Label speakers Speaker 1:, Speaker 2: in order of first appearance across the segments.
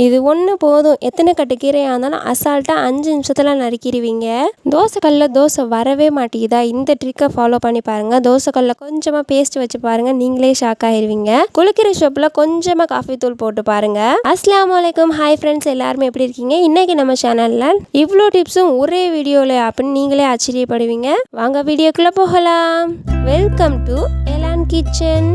Speaker 1: இது ஒன்று போதும். எத்தனை கட்டு கீரையாக இருந்தாலும் அசால்ட்டாக 5 நிமிஷத்தில் நறுக்கிடுவீங்க. தோசைக்கல்லில் தோசை வரவே மாட்டேங்குதா? இந்த ட்ரிக்கை ஃபாலோ பண்ணி பாருங்கள். தோசைக்கல்லில் கொஞ்சமாக பேஸ்ட் வச்சு பாருங்கள், நீங்களே ஷாக் ஆகிடுவீங்க. குளிக்கிற ஷோப்பில் கொஞ்சமாக காஃபி தூள் போட்டு பாருங்கள். அஸ்ஸலாமு அலைக்கும். ஹாய் ஃப்ரெண்ட்ஸ், எல்லாருமே எப்படி இருக்கீங்க? இன்றைக்கி நம்ம சேனலில் இவ்வளோ டிப்ஸும் ஒரே வீடியோவில் அப்படின்னு நீங்களே ஆச்சரியப்படுவீங்க. வாங்க வீடியோக்குள்ளே போகலாம். வெல்கம் டு எலான் கிச்சன்.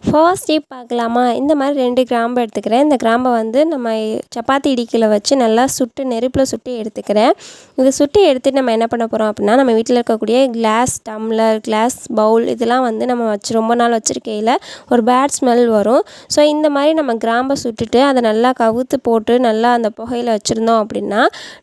Speaker 1: ஃபர்ஸ்ட் டிப் பார்க்கலாமா? இந்த மாதிரி 2 கிராம்பு எடுத்துக்கிறேன். இந்த கிராம்பை வந்து நம்ம சப்பாத்தி இடிக்கில் வச்சு நல்லா சுட்டு நெருப்பில் சுட்டு எடுத்துக்கிறேன். இதை சுட்டி எடுத்துட்டு நம்ம என்ன பண்ண போகிறோம் அப்படின்னா, நம்ம வீட்டில் இருக்கக்கூடிய கிளாஸ் டம்ளர், கிளாஸ் பவுல் இதெல்லாம் வந்து நம்ம வச்சு ரொம்ப நாள் வச்சுருக்கையில் ஒரு பேட் ஸ்மெல் வரும். ஸோ இந்த மாதிரி நம்ம கிராம்பை சுட்டுட்டு அதை நல்லா கவுத்து போட்டு நல்லா அந்த புகையில் வச்சுருந்தோம் அப்படின்னா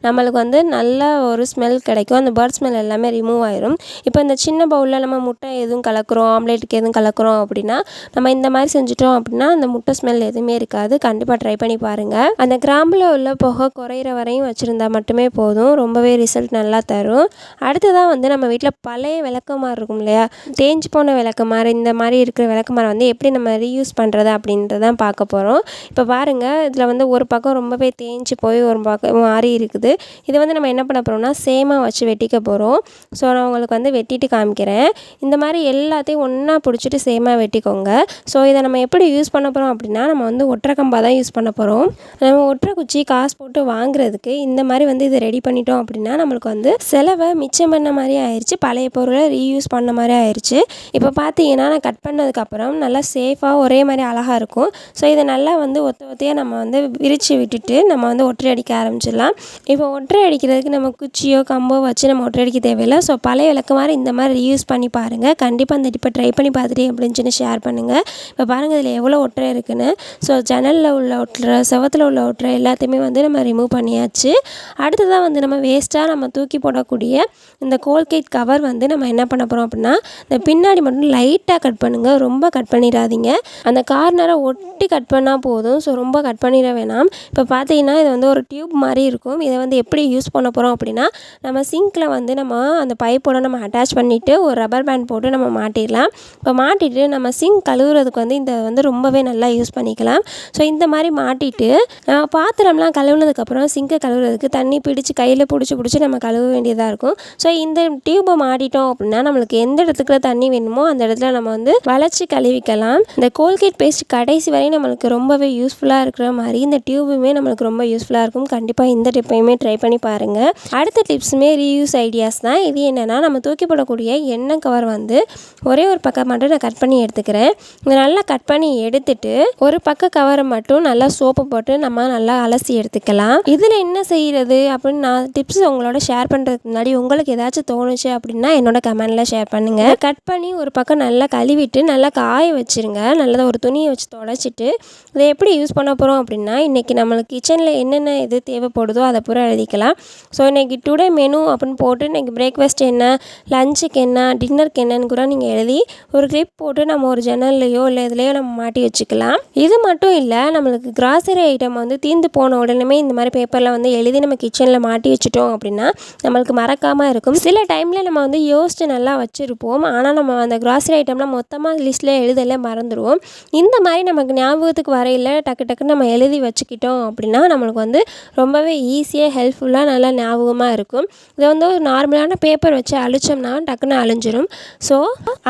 Speaker 1: நம்மளுக்கு வந்து நல்ல ஒரு ஸ்மெல் கிடைக்கும். அந்த பேர்ட் ஸ்மெல் எல்லாமே ரிமூவ் ஆயிரும். இப்போ இந்த சின்ன பவுலில் நம்ம முட்டை எதுவும் கலக்கிறோம், ஆம்லேட்டுக்கு எதுவும் கலக்கிறோம் அப்படின்னா நம்ம இந்த மாதிரி செஞ்சுட்டோம் அப்படின்னா அந்த முட்டை ஸ்மெல் எதுவுமே இருக்காது. கண்டிப்பாக ட்ரை பண்ணி பாருங்கள். அந்த கிராம்பில் உள்ள புகை குறையிற வரையும் வச்சுருந்தா மட்டுமே போதும். ரொம்பவே ரிசல்ட் நல்லா தரும். அடுத்ததாக வந்து நம்ம வீட்டில் பழைய விளக்கமாறு இருக்கும் இல்லையா, தேஞ்சு போன விளக்கமாறு, இந்த மாதிரி இருக்கிற விளக்கமாறு வந்து எப்படி நம்ம ரீயூஸ் பண்ணுறது அப்படின்றதான் பார்க்க போகிறோம். இப்போ பாருங்கள், இதில் வந்து ஒரு பக்கம் ரொம்பவே தேஞ்சு போய் ஒரு பக்கம் மாறி இருக்குது. இதை வந்து நம்ம என்ன பண்ண போகிறோம்னா சேமாக வச்சு வெட்டிக்க போகிறோம். ஸோ நான் உங்களுக்கு வந்து வெட்டிட்டு காமிக்கிறேன். இந்த மாதிரி எல்லாத்தையும் ஒன்றா பிடிச்சிட்டு சேமாக வெட்டிக்கோங்க. ஸோ இதை நம்ம எப்படி யூஸ் பண்ண போகிறோம் அப்படின்னா, நம்ம வந்து ஒற்றை கம்பாக தான் யூஸ் பண்ண போகிறோம். நம்ம ஒற்றை குச்சி காசு போட்டு வாங்குறதுக்கு இந்த மாதிரி வந்து இதை ரெடி பண்ணிட்டோம் அப்படின்னா நம்மளுக்கு வந்து செலவை மிச்சம் பண்ண மாதிரி ஆயிடுச்சு, பழைய பொருளை ரீயூஸ் பண்ண மாதிரி ஆயிடுச்சு. இப்போ பார்த்தீங்கன்னா நான் கட் பண்ணதுக்கப்புறம் நல்லா சேஃபாக ஒரே மாதிரி அழகாக இருக்கும். ஸோ இதை நல்லா வந்து ஒத்தையாக நம்ம வந்து விரித்து விட்டுட்டு நம்ம வந்து ஒற்றை அடிக்க ஆரம்பிச்சிடலாம். இப்போ ஒற்றை அடிக்கிறதுக்கு நம்ம குச்சியோ கம்போ வச்சு நம்ம ஒற்றை அடிக்க தேவையில்லை. ஸோ பழைய விளக்கு மாதிரி இந்த மாதிரி ரீயூஸ் பண்ணி பாருங்கள். கண்டிப்பாக அந்த டிப்பை ட்ரை பண்ணி பார்த்துட்டு எப்படின்னு ஷேர் பண்ணுங்கள். இப்போ பாருங்கள் இதில் எவ்வளோ ஒற்றை இருக்குன்னு. ஸோ ஜன்னலில் உள்ள ஒற்றை, செவத்தில் உள்ள ஒற்றை எல்லாத்தையுமே வந்து நம்ம ரிமூவ் பண்ணியாச்சு. அடுத்ததாக வந்து நம்ம வேஸ்ட்டாக நம்ம தூக்கி போடக்கூடிய இந்த கோல்கேட் கவர் வந்து நம்ம என்ன பண்ண போகிறோம் அப்படின்னா, இந்த பின்னாடி மட்டும் லைட்டாக கட் பண்ணுங்கள், ரொம்ப கட் பண்ணிடாதீங்க. அந்த கார்னரை ஒட்டி கட் பண்ணால் போதும். ஸோ ரொம்ப கட் பண்ணிட வேணாம். இப்போ பார்த்தீங்கன்னா இது வந்து ஒரு டியூப் மாதிரி இருக்கும். இதை வந்து எப்படி யூஸ் பண்ண போகிறோம் அப்படின்னா, நம்ம சிங்கில் வந்து நம்ம அந்த பைப்போட நம்ம அட்டாச் பண்ணிவிட்டு ஒரு ரப்பர் பேண்ட் போட்டு நம்ம மாட்டிடலாம். இப்போ மாட்டிட்டு நம்ம சிங்க் கழுவுறதுக்கு வந்து இந்த வந்து ரொம்பவே நல்லா யூஸ் பண்ணிக்கலாம். ஸோ இந்த மாதிரி மாட்டிட்டு பாத்திரம்லாம் கழுவுனதுக்கப்புறம் சிங்கை கழுவுறதுக்கு தண்ணி பிடிச்சி கையில் பிடிச்சி நம்ம கழுவ வேண்டியதாக இருக்கும். ஸோ இந்த டியூப்பை மாட்டிட்டோம் அப்படின்னா நம்மளுக்கு எந்த இடத்துக்குள்ள தண்ணி வேணுமோ அந்த இடத்துல நம்ம வந்து வளைச்சி கழுவிக்கலாம். இந்த கோல்கேட் பேஸ்ட் கடைசி வரையும் நம்மளுக்கு ரொம்பவே யூஸ்ஃபுல்லாக இருக்கிற மாதிரி இந்த டியூபுமே நம்மளுக்கு ரொம்ப யூஸ்ஃபுல்லாக இருக்கும். கண்டிப்பாக இந்த டிப்பையுமே ட்ரை பண்ணி பாருங்கள். அடுத்த டிப்ஸுமே ரீயூஸ் ஐடியாஸ் தான். இது என்னென்னா, நம்ம தூக்கி போடக்கூடிய எண்ணெய் கவர் வந்து ஒரே ஒரு பக்கம் மட்டும் நான் கட் பண்ணி எடுத்துக்கிறேன். இதை நல்லா கட் பண்ணி எடுத்துட்டு ஒரு பக்க கவரை மட்டும் நல்லா சோப்பு போட்டு நம்ம நல்லா அலசி எடுத்துக்கலாம். இதில் என்ன செய்கிறது அப்படின்னு நான் டிப்ஸ் உங்களோட ஷேர் பண்ணுறதுக்கு முன்னாடி உங்களுக்கு ஏதாச்சும் தோணுச்சு அப்படின்னா என்னோட கமெண்டில் ஷேர் பண்ணுங்கள். கட் பண்ணி ஒரு பக்கம் நல்லா கழுவிட்டு நல்லா காய வச்சுருங்க. நல்லா ஒரு துணியை வச்சு தொடச்சிட்டு இதை எப்படி யூஸ் பண்ண போகிறோம் அப்படின்னா, இன்றைக்கி நம்மளுக்கு கிச்சனில் என்னென்ன இது தேவைப்படுதோ அதை பூரா எழுதிக்கலாம். ஸோ இன்றைக்கி டுடே மெனு அப்படின்னு போட்டு இன்றைக்கி பிரேக்ஃபாஸ்ட் என்ன, லஞ்சுக்கு என்ன, டின்னருக்கு என்னன்னு கூட நீங்கள் எழுதி ஒரு கிளிப் போட்டு நம்ம ஒரு ஜன்னல்லையோ இல்லை இதுலையோ நம்ம மாட்டி வச்சுக்கலாம். இது மட்டும் இல்லை, நம்மளுக்கு கிராசரி ஐட்டம் வந்து தீர்ந்து போன உடனே இந்த மாதிரி பேப்பரில் வந்து எழுதி நம்ம கிச்சனில் மாட்டி வச்சுட்டோம் அப்படின்னா நம்மளுக்கு மறக்காமல் இருக்கும். சில டைமில் நம்ம வந்து யோசித்து நல்லா வச்சுருப்போம், ஆனால் நம்ம அந்த கிராசரி ஐட்டம்லாம் மொத்தமாக லிஸ்ட்டில் எழுதல மறந்துடுவோம். இந்த மாதிரி நமக்கு ஞாபகத்துக்கு வரையில் டக்குன்னு நம்ம எழுதி வச்சுக்கிட்டோம் அப்படின்னா நம்மளுக்கு வந்து ரொம்பவே ஈஸியாக ஹெல்ப்ஃபுல்லாக நல்லா ஞாபகமாக இருக்கும். இதை வந்து ஒரு நார்மலான பேப்பர் வச்சு அழிச்சோம்னா டக்குன்னு அழிஞ்சிரும். ஸோ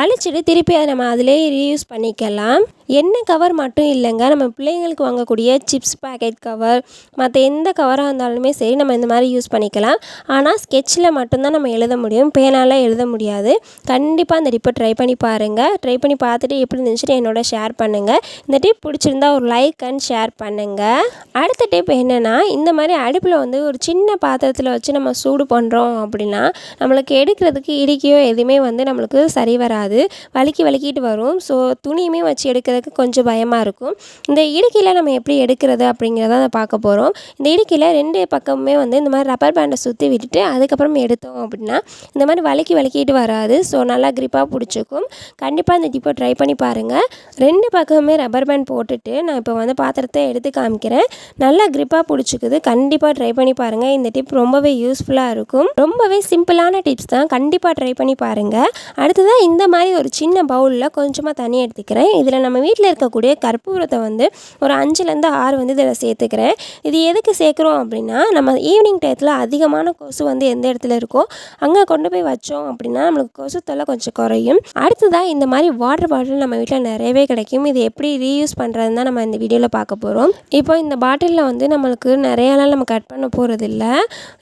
Speaker 1: அழிச்சிட்டு திருப்பி அதை நம்ம அதிலே ரீயூஸ் பண்ணிக்கலாம். எண்ணெய் கவர் மட்டும் இல்லைங்க, நம்ம பிள்ளைங்களுக்கு வாங்கக்கூடிய சிப்ஸ் பேக்கெட் கவர், மற்ற எந்த கவராக இருந்தாலுமே சரி நம்ம இந்த மாதிரி யூஸ் பண்ணிக்கலாம். ஆனால் ஸ்கெட்சில் மட்டும்தான் நம்ம எழுத முடியும், பேனால் எழுத முடியாது. கண்டிப்பாக இந்த டிப்பை ட்ரை பண்ணி பாருங்கள். ட்ரை பண்ணி பார்த்துட்டு எப்படி இருந்துச்சுட்டு என்னோட ஷேர் பண்ணுங்கள். இந்த டிப் பிடிச்சிருந்தா ஒரு லைக் அண்ட் ஷேர் பண்ணுங்கள். அடுத்த டிப் என்னென்னா, இந்த மாதிரி அடுப்பில் வந்து ஒரு சின்ன பாத்திரத்தில் வச்சு நம்ம சூடு பண்ணுறோம் அப்படின்னா நம்மளுக்கு எடுக்கிறதுக்கு இடிக்கையோ எதுவுமே வந்து நம்மளுக்கு சரி வராது, வலிக்கிட்டு வரும். ஸோ துணியுமே வச்சு எடுக்கிறதுக்கு கொஞ்சம் பயமாக இருக்கும். இந்த இடுக்கியில் நம்ம எப்படி எடுக்கிறது அப்படிங்கிறத பார்க்க போகிறோம். இந்த இடுக்கியில் 2 பக்கமுமே வந்து இந்த மாதிரி ரப்பர் பேண்டை சுற்றி விட்டுட்டு அதுக்கப்புறம் எடுத்தோம் அப்படின்னா இந்த மாதிரி வலிக்கிட்டு வராது. ஸோ நல்லா கிரிப்பாக பிடிச்சிக்கும். கண்டிப்பாக இந்த டிப்பை ட்ரை பண்ணி பாருங்கள். 2 பக்கமுமே ரப்பர் பேண்ட் போட்டுட்டு நான் இப்போ வந்து பாத்திரத்தை எடுத்து காமிக்கிறேன். நல்லா கிரிப்பாக பிடிச்சிக்குது. கண்டிப்பாக ட்ரை பண்ணி பாருங்கள். இந்த டிப் ரொம்பவே யூஸ்ஃபுல்லாக இருக்கும். ரொம்பவே சிம்பிளான டிப்ஸ் தான், கண்டிப்பாக ட்ரை பண்ணி பாருங்கள். அடுத்ததாக இந்த மாதிரி ஒரு சின்ன பவுலில் கொஞ்சமாக தண்ணி எடுத்துக்கிறேன். இதில் நம்ம வீட்டில் இருக்கக்கூடிய கற்பூரத்தை வந்து ஒரு 5லேருந்து 6 வந்து இதில் சேர்த்துக்கிறேன். இது எதுக்கு சேர்க்குறோம் அப்படின்னா, நம்ம ஈவினிங் டயத்தில் அதிகமான கொசு வந்து எந்த இடத்துல இருக்கோ அங்கே கொண்டு போய் வச்சோம் அப்படின்னா நம்மளுக்கு கொசு தொல்லை கொஞ்சம் குறையும். அடுத்ததாக இந்த மாதிரி வாட்டர் பாட்டில் நம்ம வீட்டில் நிறையவே கிடைக்கும். இது எப்படி ரீயூஸ் பண்ணுறதுன்னு தான் நம்ம இந்த வீடியோவில் பார்க்க போகிறோம். இப்போ இந்த பாட்டிலில் வந்து நம்மளுக்கு நிறையாலாம் நம்ம கட் பண்ண போகிறதில்ல.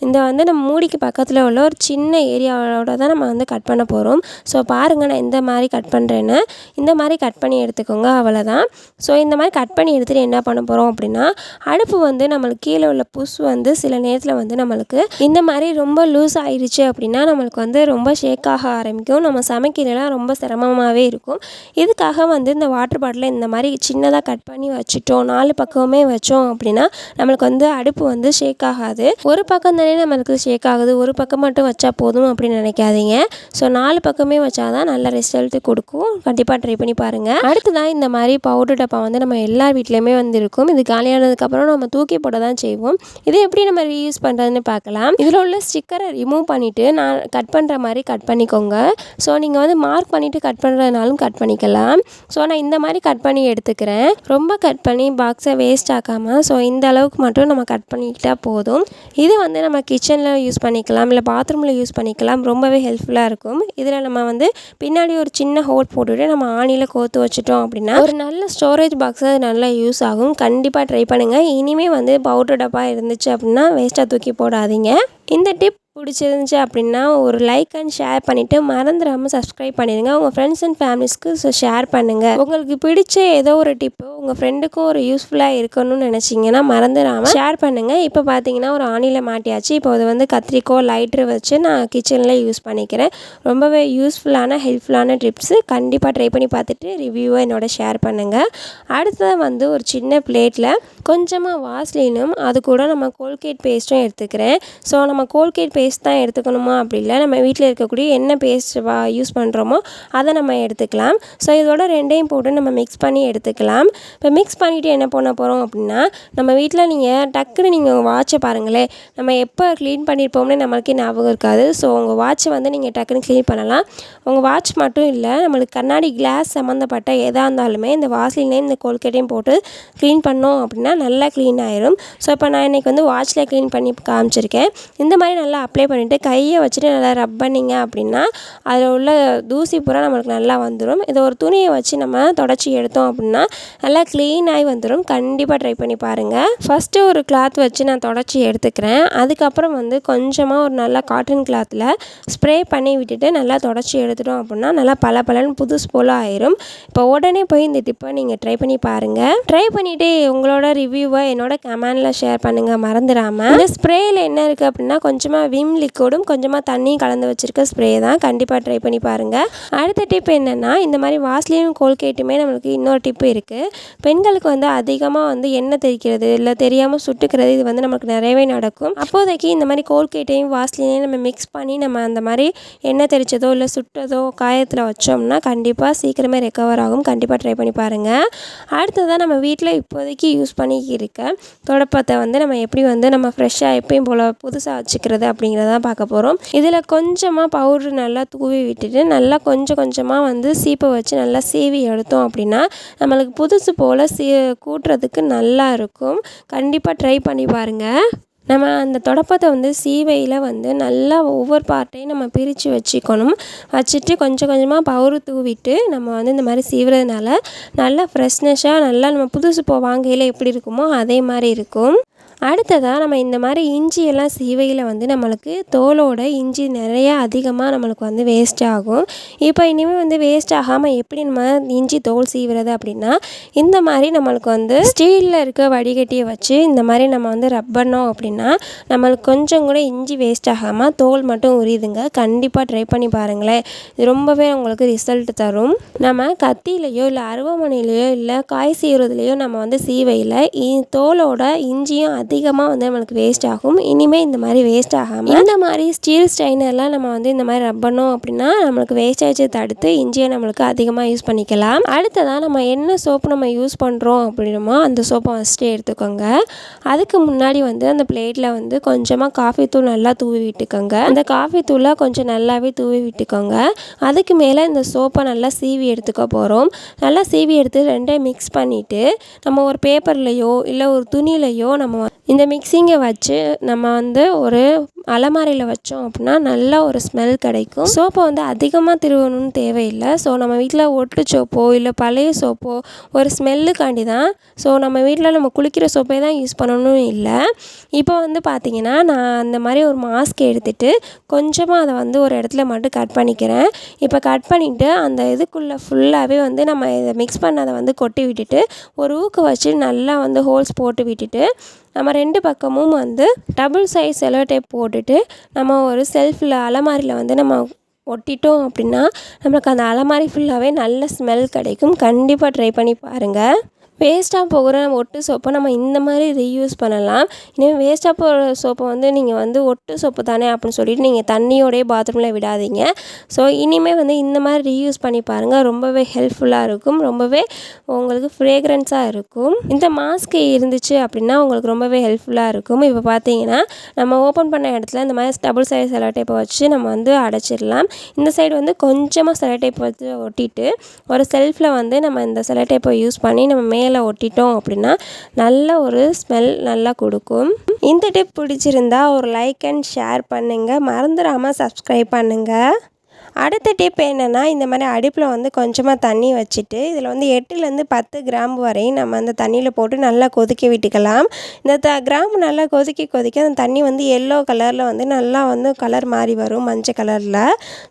Speaker 1: இந்த வந்து நம்ம மூடிக்கு பக்கத்தில் உள்ள ஒரு சின்ன ஏரியாவோட தான் நம்ம வந்து கட் பண்ண போகிறோம். ஸோ பாருங்கள் நான் இந்த மாதிரி கட் பண்ணுறேன்னு. இந்த மாதிரி கட் பண்ணி எடுத்துக்கோங்க, அவ்வளோதான். ஸோ இந்த மாதிரி கட் பண்ணி எடுத்துகிட்டு என்ன பண்ண போகிறோம் அப்படின்னா, அடுப்பு வந்து நம்மளுக்கு கீழே உள்ள புஷ் வந்து சில நேரத்தில் வந்து நம்மளுக்கு இந்த மாதிரி ரொம்ப லூஸ் ஆயிடுச்சு அப்படின்னா நம்மளுக்கு வந்து ரொம்ப ஷேக் ஆக ஆரம்பிக்கும். நம்ம சமைக்கிறதுலாம் ரொம்ப சிரமமாகவே இருக்கும். இதுக்காக வந்து இந்த வாட்டர் பாட்டிலை இந்த மாதிரி சின்னதாக கட் பண்ணி வச்சுட்டோம், 4 பக்கமுமே வச்சோம் அப்படின்னா நம்மளுக்கு வந்து அடுப்பு வந்து ஷேக் ஆகாது. ஒரு பக்கம் தானே நம்மளுக்கு ஷேக் ஆகுது, ஒரு பக்கம் மட்டும் வச்சா போதும் அப்படின்னு நினைக்காதீங்க. ஸோ 4 பக்கமே வச்சாதான் நல்ல ரிசல்ட்டு கொடுக்கும். கண்டிப்பாக ட்ரை பண்ணி பாருங்கள். அடுத்ததான் இந்த மாதிரி பவுடர் டப்பா வந்து நம்ம எல்லா வீட்லேயுமே வந்து இருக்கும். இது காலியானதுக்கப்புறம் நம்ம தூக்கி போட தான் செய்வோம். இது எப்படி நம்ம ரீயூஸ் பண்ணுறதுன்னு பார்க்கலாம். இதில் உள்ள ஸ்டிக்கரை ரிமூவ் பண்ணிவிட்டு நான் கட் பண்ணுற மாதிரி கட் பண்ணிக்கோங்க. ஸோ நீங்கள் வந்து மார்க் பண்ணிவிட்டு கட் பண்ணுறதுனாலும் கட் பண்ணிக்கலாம். ஸோ நான் இந்த மாதிரி கட் பண்ணி எடுத்துக்கிறேன். ரொம்ப கட் பண்ணி பாக்ஸை வேஸ்ட் ஆக்காமல் ஸோ இந்த அளவுக்கு மட்டும் நம்ம கட் பண்ணிக்கிட்டால் போதும். இது வந்து நம்ம கிச்சனில் யூஸ் பண்ணிக்கலாம், இல்லை பாத்ரூமில் யூஸ் பண்ணிக்கலாம். ரொம்பவே ஹெல்ப்ஃபுல்லாக இருக்கும். இதில் நம்ம வந்து பின்னாடி ஒரு சின்ன ஹோல் போட்டுவிட்டு நம்ம ஆணியில் கோர்த்து வச்சுட்டோம் அப்படின்னா ஒரு நல்ல ஸ்டோரேஜ் பாக்ஸ் அது நல்லா யூஸ் ஆகும். கண்டிப்பாக ட்ரை பண்ணுங்கள். இனிமேல் வந்து பவுடர் டப்பா இருந்துச்சு அப்படின்னா வேஸ்ட்டாக தூக்கி போடாதீங்க. இந்த டிப் பிடிச்சிருந்துச்சி அப்படின்னா ஒரு லைக் அண்ட் ஷேர் பண்ணிவிட்டு மறந்துடாமல் சப்ஸ்கிரைப் பண்ணிடுங்க. உங்கள் ஃப்ரெண்ட்ஸ் அண்ட் ஃபேமிலிஸ்க்கு ஷேர் பண்ணுங்கள். உங்களுக்கு பிடிச்ச ஏதோ ஒரு டிப்பு உங்கள் ஃப்ரெண்டுக்கும் ஒரு யூஸ்ஃபுல்லாக இருக்கணும்னு நினச்சிங்கன்னா மறந்துடாமல் ஷேர் பண்ணுங்கள். இப்போ பார்த்தீங்கன்னா ஒரு ஆணியில் மாட்டியாச்சு. இப்போ அது வந்து கத்திரிக்கோ லைட்ரு வச்சு நான் கிச்சனில் யூஸ் பண்ணிக்கிறேன். ரொம்பவே யூஸ்ஃபுல்லான ஹெல்ப்ஃபுல்லான டிப்ஸு. கண்டிப்பாக ட்ரை பண்ணி பார்த்துட்டு ரிவ்யூவை என்னோட ஷேர் பண்ணுங்கள். அடுத்தது வந்து ஒரு சின்ன பிளேட்டில் கொஞ்சமாக வாஸ்லினும் அது கூட நம்ம கோல்கேட் பேஸ்ட்டும் எடுத்துக்கிறேன். ஸோ நம்ம கோல்கேட் பேஸ்ட் தான் எடுத்துக்கணுமா அப்படி இல்லை, நம்ம வீட்டில் இருக்கக்கூடிய என்ன பேஸ்ட் யூஸ் பண்ணுறோமோ அதை நம்ம எடுத்துக்கலாம். ஸோ இதோட ரெண்டையும் போட்டு நம்ம மிக்ஸ் பண்ணி எடுத்துக்கலாம். இப்போ மிக்ஸ் பண்ணிவிட்டு என்ன பண்ண போகிறோம் அப்படின்னா, நம்ம வீட்டில் டக்குன்னு நீங்கள் உங்கள் வாட்சை பாருங்களேன். நம்ம எப்போ க்ளீன் பண்ணியிருப்போம்னே நம்மளுக்கே ஞாபகம் இருக்காது. ஸோ உங்கள் வாட்சை வந்து நீங்கள் டக்குன்னு க்ளீன் பண்ணலாம். உங்கள் வாட்ச் மட்டும் இல்லை, நம்மளுக்கு கண்ணாடி கிளாஸ் சம்மந்தப்பட்ட எதாக இருந்தாலுமே இந்த வாஸ்லினையும் இந்த கோல்கேட்டையும் போட்டு க்ளீன் பண்ணோம் அப்படின்னா நல்லா க்ளீன் ஆயிரும். ஸோ இப்போ நான் இன்றைக்கி வந்து வாட்சில் க்ளீன் பண்ணி காமிச்சிருக்கேன். இந்த மாதிரி நல்லா அப்ளை பண்ணிவிட்டு கையை வச்சுட்டு நல்லா ரப் பண்ணிங்க அப்படின்னா அதில் உள்ள தூசி பூரா நம்மளுக்கு நல்லா வந்துடும். இதை ஒரு துணியை வச்சு நம்ம தொடச்சி எடுத்தோம் அப்படின்னா நல்லா க்ளீனாகி வந்துடும். கண்டிப்பாக ட்ரை பண்ணி பாருங்கள். ஃபஸ்ட்டு ஒரு கிளாத் வச்சு நான் தொடச்சி எடுத்துக்கிறேன். அதுக்கப்புறம் வந்து கொஞ்சமாக ஒரு நல்லா காட்டன் கிளாத்தில் ஸ்ப்ரே பண்ணி விட்டுட்டு நல்லா தொடச்சி எடுத்துட்டோம் அப்படின்னா நல்லா பளபளன்னு புதுசு போல் ஆயிரும். இப்போ உடனே போய் இந்த டிப்பை நீங்கள் ட்ரை பண்ணி பாருங்கள். ட்ரை பண்ணிவிட்டு உங்களோட ரிவ்யூவை என்னோட கமெண்டில் ஷேர் பண்ணுங்கள் மறந்துடாமல். இந்த ஸ்ப்ரேயில் என்ன இருக்குது அப்படின்னா கொஞ்சமாக விம் லிக்விடும் கொஞ்சமாக தண்ணியும் கலந்து வச்சுருக்க ஸ்ப்ரே தான். கண்டிப்பாக ட்ரை பண்ணி பாருங்கள். அடுத்த டிப் என்னென்னா, இந்த மாதிரி வாஸ்லினும் கோல்கேட்டுமே நம்மளுக்கு இன்னொரு டிப்பு இருக்குது. பெண்களுக்கு வந்து அதிகமாக வந்து எண்ணெய் தெரிக்கிறது இல்லை தெரியாமல் சுட்டுக்கிறது இது வந்து நமக்கு நிறையவே நடக்கும். அப்போதைக்கு இந்த மாதிரி கோல்கேட்டையும் வாஸ்லினையும் நம்ம மிக்ஸ் பண்ணி நம்ம அந்த மாதிரி எண்ணெய் தெரிச்சதோ இல்லை சுட்டதோ காயத்தில் வச்சோம்னா கண்டிப்பாக சீக்கிரமே ரெக்கவர் ஆகும். கண்டிப்பாக ட்ரை பண்ணி பாருங்கள். அடுத்ததான் நம்ம வீட்டில் இப்போதைக்கு யூஸ் பண்ணி இருக்க தொடப்பத்தை வந்து நம்ம எப்படி வந்து நம்ம ஃப்ரெஷ்ஷாக எப்பயும் போல் புதுசாக வச்சுக்கிறது அப்படிங்கிறதான் பார்க்க போகிறோம். இதில் கொஞ்சமாக பவுட்ரு நல்லா தூவி விட்டுட்டு நல்லா கொஞ்சம் கொஞ்சமாக வந்து சீப்பை வச்சு நல்லா சீவி எடுத்தோம் அப்படின்னா நம்மளுக்கு புதுசு போல் கூட்டுறதுக்கு நல்லா இருக்கும். கண்டிப்பாக ட்ரை பண்ணி பாருங்கள். நம்ம அந்த தொடப்பத்தை வந்து சீவையில் வந்து நல்லா ஒவ்வொரு பார்ட்டையும் நம்ம பிரித்து வச்சுக்கணும். வச்சுட்டு கொஞ்சம் கொஞ்சமாக பவுரு தூவிட்டு நம்ம வந்து இந்த மாதிரி சீவுறதுனால நல்லா ஃப்ரெஷ்னஸாக நல்லா நம்ம புதுசு வாங்கையில் எப்படி இருக்குமோ அதே மாதிரி இருக்கும். அடுத்ததாக நம்ம இந்த மாதிரி இஞ்சியெல்லாம் சீவையில் வந்து நம்மளுக்கு தோலோட இஞ்சி நிறையா அதிகமாக நம்மளுக்கு வந்து வேஸ்ட் ஆகும். இப்போ இனிமேல் வந்து வேஸ்ட் ஆகாமல் எப்படி நம்ம இஞ்சி தோல் சீவுறது அப்படின்னா, இந்த மாதிரி நம்மளுக்கு வந்து ஸ்டீலில் இருக்க வடிகட்டியை வச்சு இந்த மாதிரி நம்ம வந்து ரப் பண்ணோம் அப்படின்னா நம்மளுக்கு கொஞ்சம் கூட இஞ்சி வேஸ்ட் ஆகாமல் தோல் மட்டும் உரியுதுங்க. கண்டிப்பாக ட்ரை பண்ணி பாருங்களேன். இது ரொம்பவே உங்களுக்கு ரிசல்ட் தரும். நம்ம கத்தியிலையோ இல்லை அருவாமனையிலையோ இல்லை காய் சீவுறதுலையோ நம்ம வந்து சீவையில் தோலோட இஞ்சியும் அதிகமாக வந்து நம்மளுக்கு வேஸ்ட் ஆகும். இனிமேல் இந்த மாதிரி வேஸ்ட் ஆகாமல் இந்த மாதிரி ஸ்டீல் ஸ்ட்ரைனர்லாம் நம்ம வந்து இந்த மாதிரி ரப் பண்ணோம் அப்படின்னா நம்மளுக்கு வேஸ்டேஜை தடுத்து இஞ்சியை நம்மளுக்கு அதிகமாக யூஸ் பண்ணிக்கலாம். அடுத்ததாக நம்ம என்ன சோப்பு நம்ம யூஸ் பண்ணுறோம் அப்படின்னமோ அந்த சோப்பை ஃபஸ்ட்டு எடுத்துக்கோங்க. அதுக்கு முன்னாடி வந்து அந்த பிளேட்டில் வந்து கொஞ்சமாக காஃபி தூள் நல்லா தூவி விட்டுக்கோங்க. அந்த காஃபி தூளை கொஞ்சம் நல்லாவே தூவி விட்டுக்கோங்க. அதுக்கு மேலே இந்த சோப்பை நல்லா சீவி எடுத்துக்க போகிறோம். நல்லா சீவி எடுத்து ரெண்டையும் மிக்ஸ் பண்ணிவிட்டு நம்ம ஒரு பேப்பர்லேயோ இல்லை ஒரு துணியிலையோ நம்ம இந்த மிக்சிங்கை வச்சு நம்ம வந்து ஒரு அலமாரியில் வச்சோம் அப்படின்னா நல்லா ஒரு ஸ்மெல் கிடைக்கும். சோப்பை வந்து அதிகமாக திருவணும்னு தேவையில்லை. ஸோ நம்ம வீட்டில் ஒட்டு சோப்போ இல்லை பழைய சோப்போ ஒரு ஸ்மெல்லுக்காண்டி தான். ஸோ நம்ம வீட்டில் நம்ம குளிக்கிற சோப்பே தான் யூஸ் பண்ணணும் இல்லை. இப்போ வந்து பார்த்திங்கன்னா நான் அந்த மாதிரி ஒரு மாஸ்க் எடுத்துகிட்டு கொஞ்சமாக அதை வந்து ஒரு இடத்துல மட்டும் கட் பண்ணிக்கிறேன். இப்போ கட் பண்ணிவிட்டு அந்த இதுக்குள்ளே ஃபுல்லாகவே வந்து நம்ம இதை மிக்ஸ் பண்ணதை வந்து கொட்டி விட்டுட்டு ஒரு ஊக்கு வச்சு நல்லா வந்து ஹோல்ஸ் போட்டு விட்டுட்டு நம்ம 2 பக்கமும் வந்து டபுள் சைஸ் செலோ டேப் போட்டுட்டு நம்ம ஒரு செல்ஃபில் அலமாரியில் வந்து நம்ம ஒட்டிட்டோம் அப்படின்னா நம்மளுக்கு அந்த அலமாரி ஃபுல்லாகவே நல்ல ஸ்மெல் கிடைக்கும். கண்டிப்பாக ட்ரை பண்ணி பாருங்கள். வேஸ்ட்டாக போகிற ஒட்டு சோப்பை நம்ம இந்த மாதிரி ரீயூஸ் பண்ணலாம். இனிமேல் வேஸ்ட்டாக போகிற சோப்பை வந்து நீங்கள் வந்து ஒட்டு சோப்பு தானே அப்படின்னு சொல்லிட்டு நீங்கள் தண்ணியோடையே பாத்ரூமில் விடாதீங்க. ஸோ இனிமேல் வந்து இந்த மாதிரி ரீயூஸ் பண்ணி பாருங்கள். ரொம்பவே ஹெல்ப்ஃபுல்லாக இருக்கும். ரொம்பவே உங்களுக்கு ஃப்ரேக்ரன்ஸாக இருக்கும். இந்த மாஸ்க் இருந்துச்சு அப்படின்னா உங்களுக்கு ரொம்பவே ஹெல்ப்ஃபுல்லாக இருக்கும். இப்போ பார்த்தீங்கன்னா நம்ம ஓப்பன் பண்ண இடத்துல இந்த மாதிரி டபுள் சைஸ் செலோ டேப்பை வச்சு நம்ம வந்து அடைச்சிடலாம். இந்த சைடு வந்து கொஞ்சமாக செலோ டேப் வச்சு ஒட்டிட்டு ஒரு செல்ஃபில் வந்து நம்ம இந்த செலோ டேப்பை யூஸ் பண்ணி நம்ம மேலே ஒட்டிட்டோம் அப்படின்னா நல்ல ஒரு ஸ்மெல் நல்லா கொடுக்கும். இந்த டிப் பிடிச்சிருந்தா ஒரு லைக் அண்ட் ஷேர் பண்ணுங்கள். மறந்துடாமல் சப்ஸ்கிரைப் பண்ணுங்கள். அடுத்த டிப் என்னென்னா இந்த மாதிரி அடுப்பில் வந்து கொஞ்சமாக தண்ணி வச்சுட்டு இதில் வந்து 8லேருந்து 10 கிராம்பு வரையும் நம்ம அந்த தண்ணியில் போட்டு நல்லா கொதிக்க விட்டுக்கலாம். இந்த கிராம்பு நல்லா கொதிக்க அந்த தண்ணி வந்து எல்லோ கலரில் வந்து நல்லா வந்து கலர் மாறி வரும், மஞ்சள் கலரில்.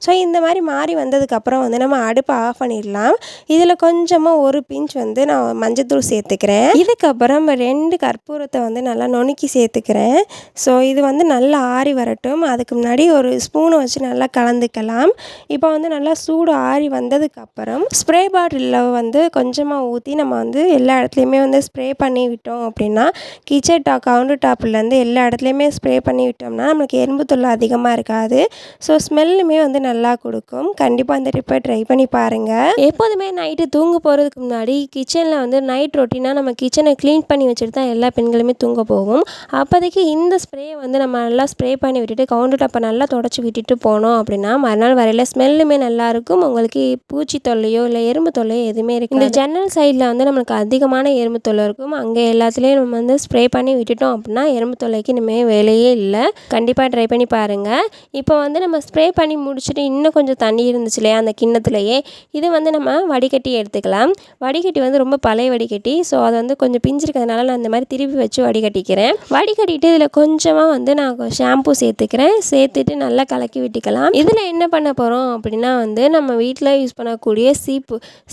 Speaker 1: ஸோ இந்த மாதிரி மாறி வந்ததுக்கப்புறம் வந்து நம்ம அடுப்பை ஆஃப் பண்ணிடலாம். இதில் கொஞ்சமாக ஒரு பிஞ்ச் வந்து நான் மஞ்சத்தூள் சேர்த்துக்கிறேன். இதுக்கப்புறம் 2 கற்பூரத்தை வந்து நல்லா நுணுக்கி சேர்த்துக்கிறேன். ஸோ இது வந்து நல்லா ஆறி வரட்டும். அதுக்கு முன்னாடி ஒரு ஸ்பூனை வச்சு நல்லா கலந்துக்கலாம். இப்போ வந்து நல்லா சூடு ஆறி வந்ததுக்கப்புறம் ஸ்ப்ரே பாட்டிலில் வந்து கொஞ்சமாக ஊற்றி நம்ம வந்து எல்லா இடத்துலையுமே வந்து ஸ்ப்ரே பண்ணி விட்டோம் அப்படின்னா கிச்சன் கவுண்டர் டாப்லேருந்து எல்லா இடத்துலையுமே ஸ்ப்ரே பண்ணி விட்டோம்னா நம்மளுக்கு எறும்பு தொல்லை அதிகமாக இருக்காது. ஸோ ஸ்மெல்லுமே வந்து நல்லா கொடுக்கும். கண்டிப்பாக இந்த டிப்பை ட்ரை பண்ணி பாருங்கள். எப்போதுமே நைட்டு தூங்க போகிறதுக்கு முன்னாடி கிச்சனில் வந்து நைட் ரொட்டீனாக நம்ம கிச்சனை க்ளீன் பண்ணி வச்சுட்டு தான் எல்லா பெண்களுமே தூங்க போகும். அப்போதைக்கு இந்த ஸ்ப்ரேயை வந்து நம்ம நல்லா ஸ்ப்ரே பண்ணி விட்டுட்டு கவுண்டர் டாப்பை நல்லா தொடச்சி விட்டுட்டு போனோம் அப்படின்னா மறுநாள் வரையில் ஸ்மெல்லுமே நல்லாயிருக்கும். உங்களுக்கு பூச்சி தொல்லையோ இல்லை எறும்பு தொல்லையோ எதுவுமே இருக்குது. இந்த ஜன்னல் சைடில் வந்து நம்மளுக்கு அதிகமான எறும்பு தொல்லை இருக்கும். அங்கே எல்லாத்துலேயும் நம்ம வந்து ஸ்ப்ரே பண்ணி விட்டுட்டோம் அப்படின்னா எறும்பு தொல்லைக்கு இனிமேல் வேலையே இல்லை. கண்டிப்பாக ட்ரை பண்ணி பாருங்கள். இப்போ வந்து நம்ம ஸ்ப்ரே பண்ணி முடிச்சுட்டு இன்னும் கொஞ்சம் தண்ணி இருந்துச்சு இல்லையா அந்த கிண்ணத்துலையே, இது வந்து நம்ம வடிகட்டி எடுத்துக்கலாம். வடிகட்டி வந்து ரொம்ப பழைய வடிகட்டி. ஸோ அதை வந்து கொஞ்சம் பிஞ்சிருக்கிறதுனால நான் இந்த மாதிரி திருப்பி வச்சு வடிகட்டிக்கிறேன். வடிகட்டிட்டு இதில் கொஞ்சமாக வந்து நான் ஷாம்பு சேர்த்துக்கிறேன். சேர்த்துட்டு நல்லா கலக்கி விட்டுக்கலாம். இதில் என்ன பண்ண போகிறோம் அப்படின்னா வந்து நம்ம வீட்டில் யூஸ் பண்ணக்கூடிய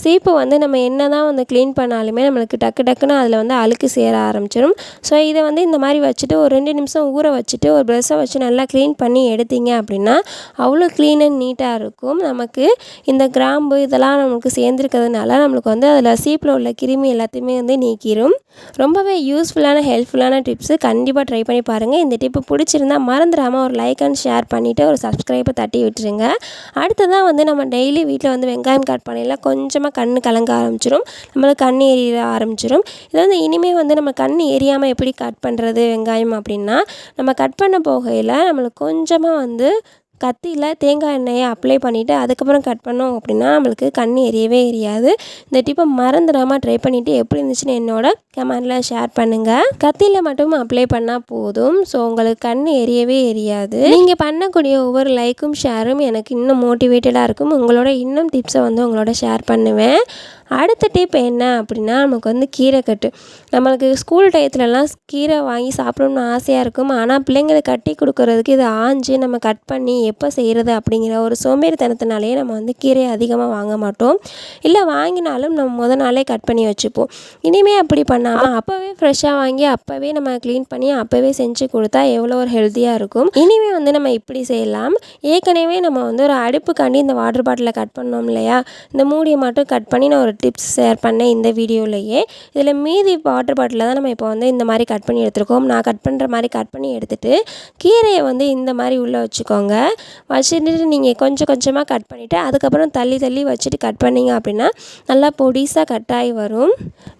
Speaker 1: சீப்பு வந்து நம்ம என்ன தான் வந்து க்ளீன் பண்ணாலுமே நம்மளுக்கு டக்குன்னு அதில் வந்து அழுக்கு சேர ஆரம்பிச்சிடும். ஸோ இதை வந்து இந்த மாதிரி வச்சுட்டு ஒரு 2 நிமிஷம் ஊற வச்சுட்டு ஒரு ப்ரெஷ்ஷை வச்சு நல்லா க்ளீன் பண்ணி எடுத்தீங்க அப்படின்னா அவ்வளோ க்ளீன் அண்ட் நீட்டாக இருக்கும். நமக்கு இந்த கிராம்பு இதெல்லாம் நமக்கு சேர்ந்துருக்கிறதுனால நம்மளுக்கு வந்து அதில் சீப்பில் உள்ள கிருமி எல்லாத்தையுமே வந்து நீக்கிடும். ரொம்பவே யூஸ்ஃபுல்லான ஹெல்ப்ஃபுல்லான டிப்ஸு. கண்டிப்பாக ட்ரை பண்ணி பாருங்கள். இந்த டிப்பு பிடிச்சிருந்தால் மறந்துடாமல் ஒரு லைக் அண்ட் ஷேர் பண்ணிவிட்டு ஒரு சப்ஸ்கிரைபை தட்டி விட்டுருங்க. அடுத்ததான் வந்து நம்ம டெய்லி வீட்டில் வந்து வெங்காயம் கட் பண்ணையில் கொஞ்சமாக கண் கலங்க ஆரம்பிச்சிடும். நம்மளுக்கு கண் எரிய ஆரம்பிச்சிடும். இது வந்து இனிமேல் வந்து நம்ம கண் எரியாமல் எப்படி கட் பண்ணுறது வெங்காயம் அப்படின்னா நம்ம கட் பண்ண போகையில் நம்மளுக்கு கொஞ்சமாக வந்து கத்தியில் தேங்காய் எண்ணெயை அப்ளை பண்ணிவிட்டு அதுக்கப்புறம் கட் பண்ணோம் அப்படின்னா நம்மளுக்கு கண் எரியவே எரியாது. இந்த டிப்பை மறந்துடாமல் ட்ரை பண்ணிவிட்டு எப்படி இருந்துச்சுன்னு என்னோட கமெண்டில் ஷேர் பண்ணுங்கள். கத்தியில் மட்டும் அப்ளை பண்ணால் போதும். ஸோ உங்களுக்கு கண் எரியவே எரியாது. நீங்கள் பண்ணக்கூடிய ஒவ்வொரு லைக்கும் ஷேரும் எனக்கு இன்னும் மோட்டிவேட்டடாக இருக்கும். உங்களோட இன்னும் டிப்ஸை வந்து உங்களோட ஷேர் பண்ணுவேன். அடுத்த டிப் என்ன அப்படின்னா நமக்கு வந்து கீரைக்கட்டு. நம்மளுக்கு ஸ்கூல் டயத்துலலாம் கீரை வாங்கி சாப்பிடணும்னு ஆசையாக இருக்கும். ஆனால் பிள்ளைங்களுக்கு கட்டி கொடுக்குறதுக்கு இது ஆஞ்சு நம்ம கட் பண்ணி எப்போ செய்கிறது அப்படிங்கிற ஒரு சோம்பேறித்தனத்தினாலேயே நம்ம வந்து கீரையை அதிகமாக வாங்க மாட்டோம். இல்லை வாங்கினாலும் நம்ம முதல் நாளே கட் பண்ணி வச்சுப்போம். இனிமேல் அப்படி பண்ணாமல் அப்போவே ஃப்ரெஷ்ஷாக வாங்கி அப்போவே நம்ம க்ளீன் பண்ணி அப்போவே செஞ்சு கொடுத்தா எவ்வளோ ஒரு ஹெல்த்தியாக இருக்கும். இனிமேல் வந்து நம்ம இப்படி செய்யலாம். ஏற்கனவே நம்ம வந்து ஒரு அடுப்புக்காண்டி இந்த வாட்டர் பாட்டிலை கட் பண்ணோம் இல்லையா, இந்த மூடியை மட்டும் கட் பண்ணி நான் ஒரு டிப்ஸ் ஷேர் பண்ணேன் இந்த வீடியோலையே. இதில் மீதி வாட்டர் பாட்டிலில் தான் நம்ம இப்போ வந்து இந்த மாதிரி கட் பண்ணி எடுத்துருக்கோம். நான் கட் பண்ணுற மாதிரி கட் பண்ணி எடுத்துகிட்டு கீரையை வந்து இந்த மாதிரி உள்ளே வச்சுக்கோங்க. வச்சுட்டு நீங்கள் கொஞ்சம் கொஞ்சமாக கட் பண்ணிவிட்டு அதுக்கப்புறம் தள்ளி தள்ளி வச்சுட்டு கட் பண்ணிங்க அப்படின்னா நல்லா பொடிசாக கட் ஆகி வரும்.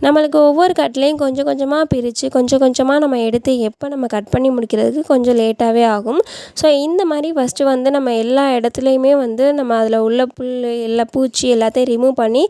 Speaker 1: நம்மளுக்கு ஒவ்வொரு கட்லேயும் கொஞ்சம் கொஞ்சமாக பிரித்து கொஞ்சம் கொஞ்சமாக நம்ம எடுத்து எப்போ நம்ம கட் பண்ணி முடிக்கிறதுக்கு கொஞ்சம் லேட்டாகவே ஆகும். ஸோ இந்த மாதிரி ஃபஸ்ட்டு வந்து நம்ம எல்லா இடத்துலையுமே வந்து நம்ம அதில் உள்ள புல் எல்லா பூச்சி எல்லாத்தையும் ரிமூவ் பண்ணி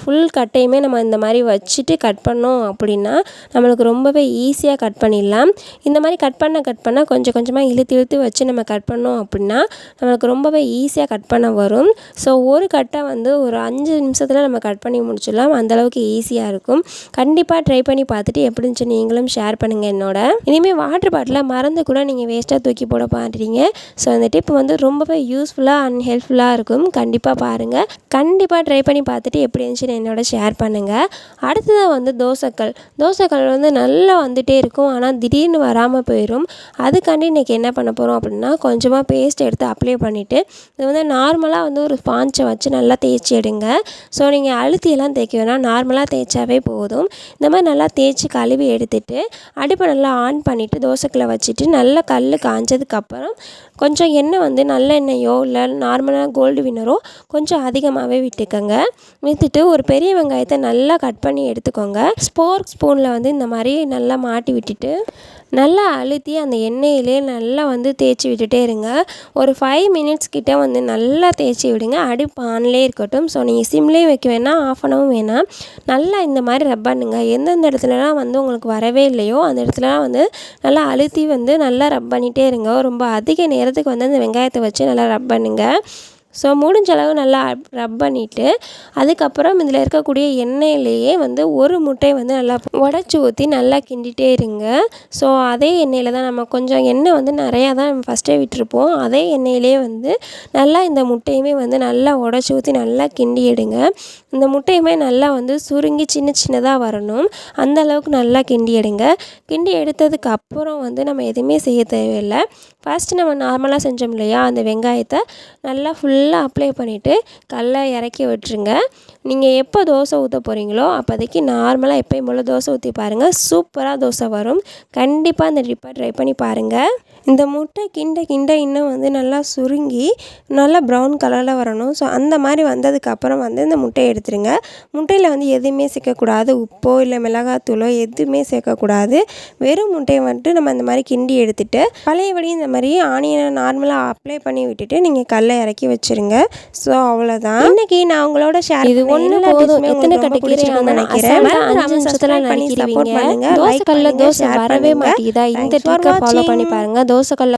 Speaker 1: ஃபுல் கட்டையுமே நம்ம இந்த மாதிரி வச்சுட்டு கட் பண்ணோம் அப்படின்னா நம்மளுக்கு ரொம்பவே ஈஸியாக கட் பண்ணிடலாம். இந்த மாதிரி கட் பண்ண கொஞ்சம் கொஞ்சமாக இழுத்து வச்சு நம்ம கட் பண்ணோம் அப்படின்னா நம்மளுக்கு ரொம்பவே ஈஸியாக கட் பண்ண வரும். ஸோ ஒரு கட்டை வந்து ஒரு 5 நிமிஷத்தில் நம்ம கட் பண்ணி முடிச்சிடலாம். அந்தளவுக்கு ஈஸியாக இருக்கும். கண்டிப்பாக ட்ரை பண்ணி பார்த்துட்டு எப்படி இருந்துச்சு நீங்களும் ஷேர் பண்ணுங்கள் என்னோட. இனிமேல் வாட்டர் பாட்டிலை மறந்து கூட நீங்கள் வேஸ்ட்டாக தூக்கி போட மாட்டீங்க. ஸோ அந்த டிப் வந்து ரொம்பவே யூஸ்ஃபுல்லாக அண்ட் ஹெல்ப்ஃபுல்லாக இருக்கும். கண்டிப்பாக பாருங்கள். கண்டிப்பாக ட்ரை பண்ணி பார்த்துட்டு எப்படி இருந்துச்சுன்னு என்னோட ஷேர் பண்ணுங்கள். அடுத்ததாக வந்து தோசைக்கல் வந்து நல்லா வந்துகிட்டே இருக்கும். ஆனால் திடீர்னு வராமல் போயிடும். அதுக்காண்டி இன்றைக்கி என்ன பண்ண போகிறோம் அப்படின்னா கொஞ்சமாக பேஸ்ட் எடுத்து அப்ளை பண்ணிவிட்டு இது வந்து நார்மலாக வந்து ஒரு ஸ்பாஞ்சை வச்சு நல்லா தேய்ச்சி எடுங்க. ஸோ நீங்கள் அழுத்தியெல்லாம் தேய்க்க வேணாம், நார்மலாக தேய்ச்சாவே போதும். இந்த மாதிரி நல்லா தேய்ச்சி கழுவி எடுத்துகிட்டு அடுப்பை நல்லா ஆன் பண்ணிவிட்டு தோசைக்கல்லை வச்சுட்டு நல்லா கல் காஞ்சதுக்கப்புறம் கொஞ்சம் எண்ணெய் வந்து நல்லெண்ணெயோ இல்லை நார்மலாக கோல்டு வின்னரோ கொஞ்சம் அதிகமாகவே விட்டுக்கோங்க. விட்டுட்டு ஒரு பெரிய வெங்காயத்தை நல்லா கட் பண்ணி எடுத்துக்கோங்க. ஸ்பூனில் வந்து இந்த மாதிரி நல்லா மாட்டி விட்டுட்டு நல்லா அழுத்தி அந்த எண்ணெயிலே நல்லா வந்து தேய்ச்சி விட்டுட்டே இருங்க. ஒரு 5 மினிட்ஸ் கிட்டே வந்து நல்லா தேய்ச்சி விடுங்க. அடுப்பு ஆன்லேயே இருக்கட்டும். ஸோ நீங்கள் சிம்லேயும் வைக்க வேணாம், ஆஃப் பண்ணவும் வேணாம். நல்லா இந்த மாதிரி ரப் பண்ணுங்க. எந்தெந்த இடத்துலலாம் வந்து உங்களுக்கு வரவே இல்லையோ அந்த இடத்துலலாம் வந்து நல்லா அழுத்தி வந்து நல்லா ரப் பண்ணிகிட்டே இருங்க. ரொம்ப அதிக நேரத்துக்கு வந்து அந்த வெங்காயத்தை வச்சு நல்லா ரப் பண்ணுங்கள். ஸோ முடிஞ்ச அளவு நல்லா ரப் பண்ணிவிட்டு அதுக்கப்புறம் இதில் இருக்கக்கூடிய எண்ணெயிலேயே வந்து ஒரு முட்டையை வந்து நல்லா உடச்சி ஊற்றி நல்லா கிண்டிகிட்டே இருங்க. ஸோ அதே எண்ணெயில் தான் நம்ம கொஞ்சம் எண்ணெய் வந்து நிறையா தான் நம்ம ஃபஸ்ட்டே விட்டுருப்போம். அதே எண்ணெயிலே வந்து நல்லா இந்த முட்டையுமே வந்து நல்லா உடச்சி ஊற்றி நல்லா கிண்டி எடுங்க. இந்த முட்டையுமே நல்லா வந்து சுருங்கி சின்னதாக வரணும். அந்த அளவுக்கு நல்லா கிண்டி எடுங்க. கிண்டி எடுத்ததுக்கு அப்புறம் வந்து நம்ம எதுவுமே செய்ய தேவையில்லை. ஃபஸ்ட்டு நம்ம நார்மலாக செஞ்சோம் இல்லையா அந்த வெங்காயத்தை நல்லா ஃபுல்லாக அப்ளை பண்ணிவிட்டு கல்லை இறக்கி விட்டுருங்க. நீங்கள் எப்போ தோசை ஊற்ற போகிறீங்களோ அப்போதைக்கு நார்மலாக எப்போயும் போல் தோசை ஊற்றி பாருங்கள். சூப்பராக தோசை வரும். கண்டிப்பாக இந்த டிப்பை ட்ரை பண்ணி பாருங்கள். இந்த முட்டை கிண்ட இன்னும் வந்து நல்லா சுருங்கி நல்லா ப்ரௌன் கலரில் வரணும். ஸோ அந்த மாதிரி வந்ததுக்கப்புறம் வந்து இந்த முட்டையை எடுத்துருங்க. முட்டையில் வந்து எதுவுமே சேர்க்கக்கூடாது, உப்போ இல்லை மிளகாத்தூளோ எதுவுமே சேர்க்கக்கூடாது. வெறும் முட்டையை வந்துட்டு நம்ம இந்த மாதிரி கிண்டி எடுத்துகிட்டு பழையபடி இந்த மாதிரி ஆனியனை நார்மலாக அப்ளை பண்ணி விட்டுட்டு நீங்கள் கல்லை இறக்கி வச்சுருங்க. ஸோ அவ்வளோதான். இன்றைக்கி நான் உங்களோட ஷேர் இது ஒன்று போதும். எத்தனை கட்டிக்கிறேன் நினைக்கிறேன். 5 நிமிஷத்தில் நினைக்கிறீங்க. தோசை வரவே மாட்டேங்குதா? இந்த ட்ரிக்கை ஃபாலோ பண்ணி பாருங்கள். தோசைக்கல்ல